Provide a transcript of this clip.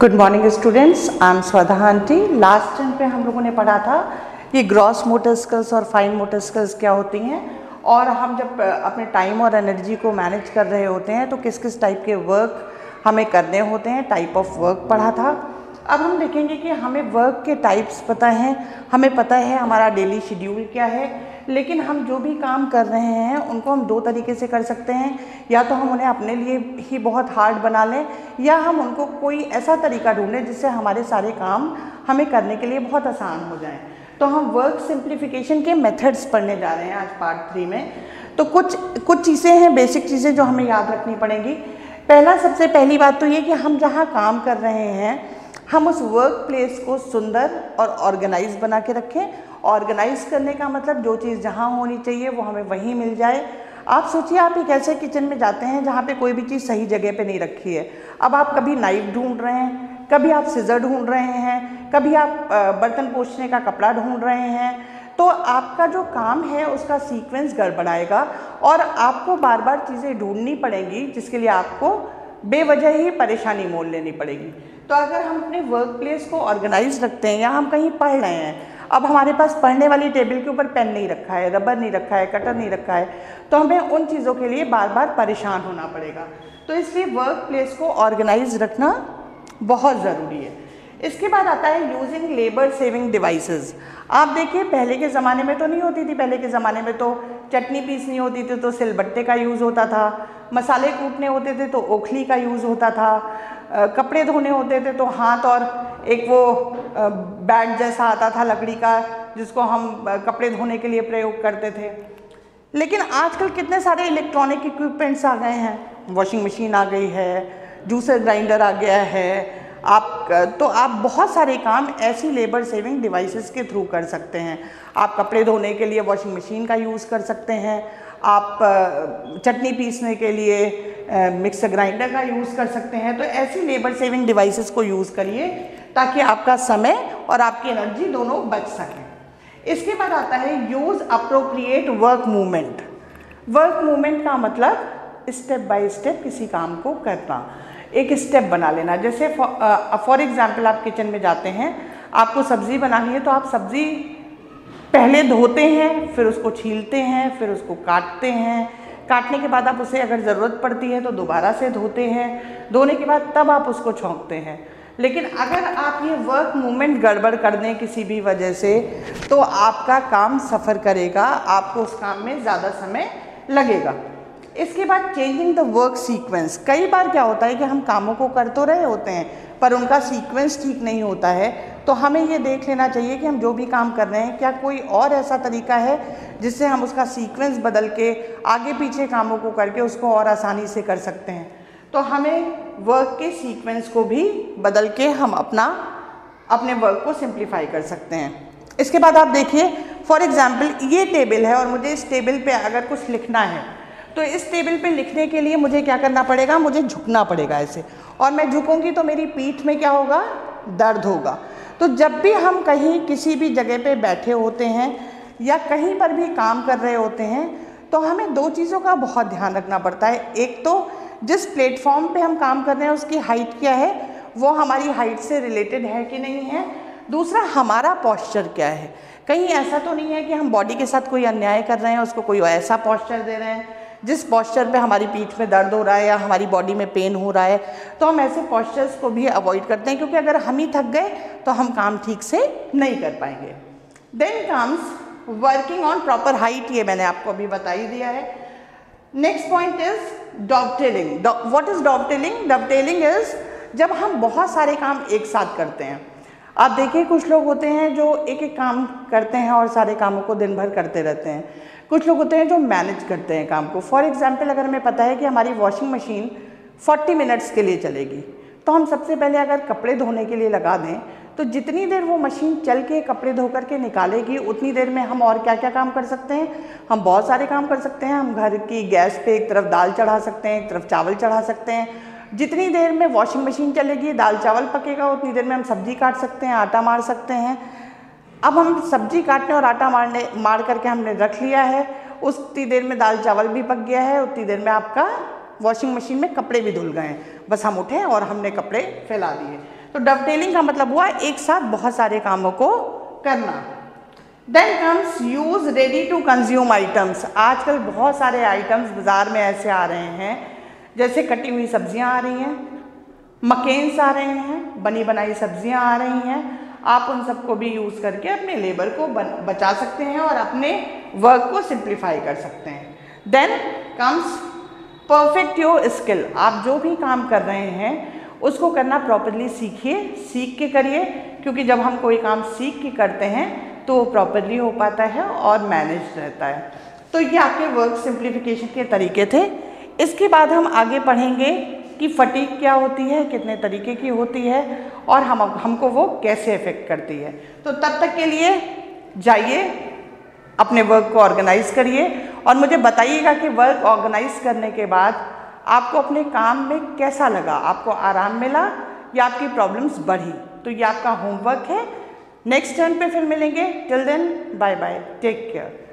Good morning students, I am स्वधा aunty. Last time पे हम लोगों ने पढ़ा था कि ग्रॉस मोटर स्किल्स और फाइन मोटर स्किल्स क्या होती हैं, और हम जब अपने टाइम और एनर्जी को मैनेज कर रहे होते हैं तो किस किस टाइप के वर्क हमें करने होते हैं, टाइप ऑफ वर्क पढ़ा था। अब हम देखेंगे कि हमें वर्क के टाइप्स पता हैं, हमें पता है हमारा डेली शेड्यूल क्या है, लेकिन हम जो भी काम कर रहे हैं उनको हम दो तरीके से कर सकते हैं। या तो हम उन्हें अपने लिए ही बहुत हार्ड बना लें, या हम उनको कोई ऐसा तरीका ढूंढें जिससे हमारे सारे काम हमें करने के लिए बहुत आसान हो जाएं। तो हम वर्क सिंप्लीफिकेशन के मेथड्स पढ़ने जा रहे हैं आज पार्ट 3 में। तो कुछ चीज़ें हैं, बेसिक चीज़ें जो हमें याद रखनी पड़ेंगी। सबसे पहली बात तो ये कि हम जहाँ काम कर रहे हैं हम उस वर्क प्लेस को सुंदर और ऑर्गेनाइज बना के रखें। ऑर्गेनाइज करने का मतलब जो चीज़ जहाँ होनी चाहिए वो हमें वहीं मिल जाए। आप सोचिए, आप एक ऐसे किचन में जाते हैं जहाँ पे कोई भी चीज़ सही जगह पे नहीं रखी है। अब आप कभी नाइफ ढूंढ रहे हैं, कभी आप सिजर ढूंढ रहे हैं, कभी आप बर्तन पोंछने का कपड़ा ढूंढ रहे हैं, तो आपका जो काम है उसका सीक्वेंस गड़बड़ाएगा और आपको बार बार चीज़ें ढूंढनी पड़ेंगी, जिसके लिए आपको बेवजह ही परेशानी मोल लेनी पड़ेगी। तो अगर हम अपने वर्क प्लेस को ऑर्गेनाइज रखते हैं, या हम कहीं पढ़ रहे हैं, अब हमारे पास पढ़ने वाली टेबल के ऊपर पेन नहीं रखा है, रबर नहीं रखा है, कटर नहीं रखा है, तो हमें उन चीज़ों के लिए बार बार परेशान होना पड़ेगा। तो इसलिए वर्क प्लेस को ऑर्गेनाइज रखना बहुत ज़रूरी है। इसके बाद आता है यूजिंग लेबर सेविंग डिवाइसेस। आप देखिए, पहले के ज़माने में तो नहीं होती थी, पहले के ज़माने में तो चटनी पीसनी होती थी तो सिलबट्टे का यूज़ होता था, मसाले कूटने होते थे तो ओखली का यूज़ होता था, कपड़े धोने होते थे तो हाथ और एक वो बैट जैसा आता था लकड़ी का, जिसको हम कपड़े धोने के लिए प्रयोग करते थे। लेकिन आजकल कितने सारे इलेक्ट्रॉनिक इक्विपमेंट्स आ गए हैं, वॉशिंग मशीन आ गई है, जूसर ग्राइंडर आ गया है। आप बहुत सारे काम ऐसी लेबर सेविंग डिवाइसेस के थ्रू कर सकते हैं। आप कपड़े धोने के लिए वॉशिंग मशीन का यूज़ कर सकते हैं, आप चटनी पीसने के लिए मिक्सर ग्राइंडर का यूज़ कर सकते हैं। तो ऐसी लेबर सेविंग डिवाइसेस को यूज़ करिए ताकि आपका समय और आपकी एनर्जी दोनों बच सकें। इसके बाद आता है use appropriate work movement. Work movement का मतलब स्टेप बाय स्टेप किसी काम को करना, एक स्टेप बना लेना। जैसे फॉर एग्जाम्पल आप किचन में जाते हैं, आपको सब्ज़ी बनानी है तो आप सब्ज़ी पहले धोते हैं, फिर उसको छीलते हैं, फिर उसको काटते हैं, काटने के बाद आप उसे अगर ज़रूरत पड़ती है तो दोबारा से धोते हैं, धोने के बाद तब आप उसको छौंकते हैं। लेकिन अगर आप ये वर्क मूवमेंट गड़बड़ कर दें किसी भी वजह से, तो आपका काम सफ़र करेगा, आपको उस काम में ज़्यादा समय लगेगा। इसके बाद चेंजिंग द वर्क सीक्वेंस। कई बार क्या होता है कि हम कामों को कर तो रहे होते हैं पर उनका सीक्वेंस ठीक नहीं होता है, तो हमें ये देख लेना चाहिए कि हम जो भी काम कर रहे हैं क्या कोई और ऐसा तरीका है जिससे हम उसका सीक्वेंस बदल के आगे पीछे कामों को करके उसको और आसानी से कर सकते हैं। तो हमें वर्क के सीक्वेंस को भी बदल के हम अपने वर्क को सिंप्लीफाई कर सकते हैं। इसके बाद आप देखिए, फॉर एग्जाम्पल ये टेबल है और मुझे इस टेबल पे अगर कुछ लिखना है, तो इस टेबल पे लिखने के लिए मुझे क्या करना पड़ेगा, मुझे झुकना पड़ेगा ऐसे, और मैं झुकूंगी तो मेरी पीठ में क्या होगा, दर्द होगा। तो जब भी हम कहीं किसी भी जगह पे बैठे होते हैं या कहीं पर भी काम कर रहे होते हैं, तो हमें दो चीज़ों का बहुत ध्यान रखना पड़ता है। एक तो जिस प्लेटफॉर्म पे हम काम कर रहे हैं उसकी हाइट क्या है, वो हमारी हाइट से रिलेटेड है कि नहीं है। दूसरा, हमारा पॉस्चर क्या है। कहीं ऐसा तो नहीं है कि हम बॉडी के साथ कोई अन्याय कर रहे हैं, उसको कोई ऐसा पॉस्चर दे रहे हैं जिस पॉस्चर पे हमारी पीठ में दर्द हो रहा है या हमारी बॉडी में पेन हो रहा है। तो हम ऐसे पॉस्चर्स को भी अवॉइड करते हैं, क्योंकि अगर हम ही थक गए तो हम काम ठीक से नहीं कर पाएंगे। Then comes working on proper height, ये मैंने आपको अभी बता ही दिया है। Next point is dovetailing. What is dovetailing? Dovetailing is जब हम बहुत सारे काम एक साथ करते हैं। आप देखिए, कुछ लोग होते हैं जो एक एक काम करते हैं और सारे कामों को दिन भर करते रहते हैं। कुछ लोग होते हैं जो मैनेज करते हैं काम को। फॉर एग्जांपल, अगर हमें पता है कि हमारी वॉशिंग मशीन 40 मिनट्स के लिए चलेगी, तो हम सबसे पहले अगर कपड़े धोने के लिए लगा दें, तो जितनी देर वो मशीन चल के कपड़े धो करके निकालेगी उतनी देर में हम और क्या क्या काम कर सकते हैं, हम बहुत सारे काम कर सकते हैं। हम घर की गैस पे एक तरफ दाल चढ़ा सकते हैं, एक तरफ चावल चढ़ा सकते हैं। जितनी देर में वॉशिंग मशीन चलेगी, दाल चावल पकेगा, उतनी देर में हम सब्जी काट सकते हैं, आटा मार सकते हैं। अब हम सब्जी काटने और आटा मार करके हमने रख लिया है, उतनी देर में दाल चावल भी पक गया है, उतनी देर में आपका वॉशिंग मशीन में कपड़े भी धुल गए हैं। बस हम उठे और हमने कपड़े फैला दिए। तो तो डवटेलिंग का मतलब हुआ एक साथ बहुत सारे कामों को करना। Then comes use ready to consume items. आजकल बहुत सारे आइटम्स बाज़ार में ऐसे आ रहे हैं, जैसे कटी हुई सब्जियां आ रही हैं, मकेन्स आ रहे हैं, बनी बनाई सब्जियां आ रही हैं। आप उन सबको भी यूज़ करके अपने लेबर को बचा सकते हैं और अपने वर्क को सिंप्लीफाई कर सकते हैं। Then comes perfect your skill. आप जो भी काम कर रहे हैं उसको करना प्रॉपरली सीखिए, सीख के करिए, क्योंकि जब हम कोई काम सीख के करते हैं तो वो प्रॉपरली हो पाता है और मैनेज रहता है। तो ये आपके वर्क सिंप्लीफिकेशन के तरीके थे। इसके बाद हम आगे पढ़ेंगे कि फटीग क्या होती है, कितने तरीके की होती है और हमको वो कैसे इफ़ेक्ट करती है। तो तब तक के लिए जाइए, अपने वर्क को ऑर्गेनाइज करिए और मुझे बताइएगा कि वर्क ऑर्गेनाइज करने के बाद आपको अपने काम में कैसा लगा, आपको आराम मिला या आपकी प्रॉब्लम्स बढ़ी। तो ये आपका होमवर्क है। नेक्स्ट टर्न पे फिर मिलेंगे। Till then bye bye, take care.